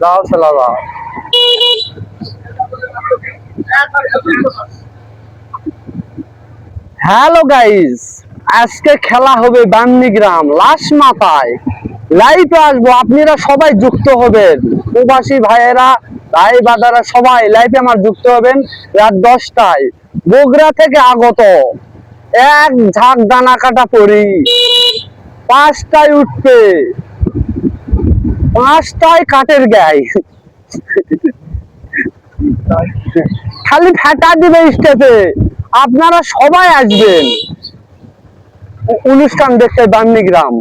যাও চলা যাও। হ্যালো গাইস, আজকে খেলা হবে বান্নিগ্রাম লাশ মাথায়। লাইভে আসবো, আপনারা সবাই যুক্ত হবেন। প্রবাসী ভাইয়েরা, ভাই বাদারা সবাই লাইভে আমার যুক্ত হবেন রাত 10টায়। বগুড়া থেকে আগত এক ঝাঁক দানা কাটা পড়ি 5টায় উঠবে, 5টায় কাঠের গায়ে খালি ফেটা দিবে স্টেজে। আপনারা সবাই আসবেন অনুষ্ঠান দেখতে বান্নিগ্রাম।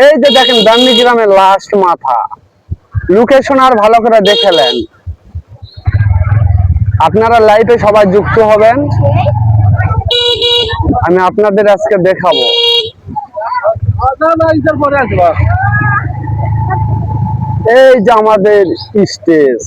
এই যে দেখেন বান্নিগ্রামের লাস্ট মাথা। লোকেশন আর ভালো করে দেখেলেন। আপনারা লাইভে সবাই যুক্ত হবেন, আমি আপনাদের আজকে দেখাবো। এই যে আমাদের স্টেজ।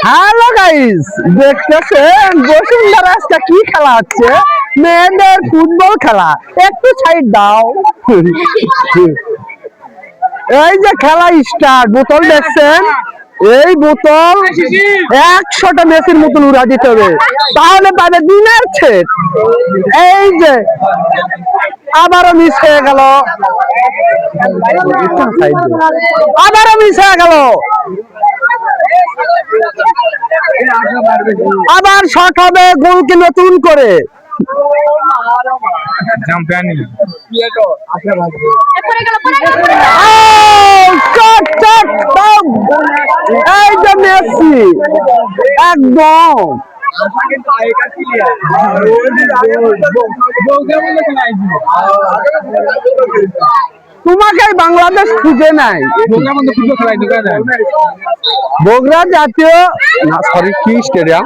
হ্যালো গাইস, দেখতেছেন বসুন্ধরা আজকে কি খেলা হচ্ছে? মেয়েদের ফুটবল খেলা। একটু সাইড দাও। এই যে খেলা স্টার্ট। বোতল দেখছেন? এই বোতল 100টা মেসির মতন উড়া দিতে হবে, তাহলে পাবে দিনের ছেদ। এই যে আবারও মিস হয়ে গেল, আবারও মিস হয়ে গেল। আবার শট হবে, গোলকে নতুন করে। এই যে মেসি একদম তোমাকে বাংলাদেশ খুঁজে নাই। বগুড়া জাতীয় না, সরি, কি স্টেডিয়াম,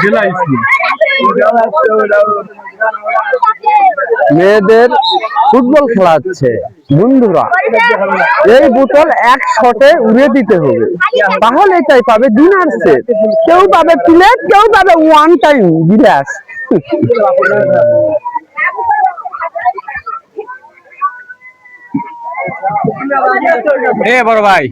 জেলা স্কুল। মেয়েদের ফুটবল খেলা হচ্ছে বন্ধুরা। এই বোতল 1 শটে উড়িয়ে দিতে হবে, তাহলে এটাই পাবে ডিনার সেট। কেউ পাবে প্লেট, কেউ পাবে ওয়ান টাইম গিলাস। বড় ভাই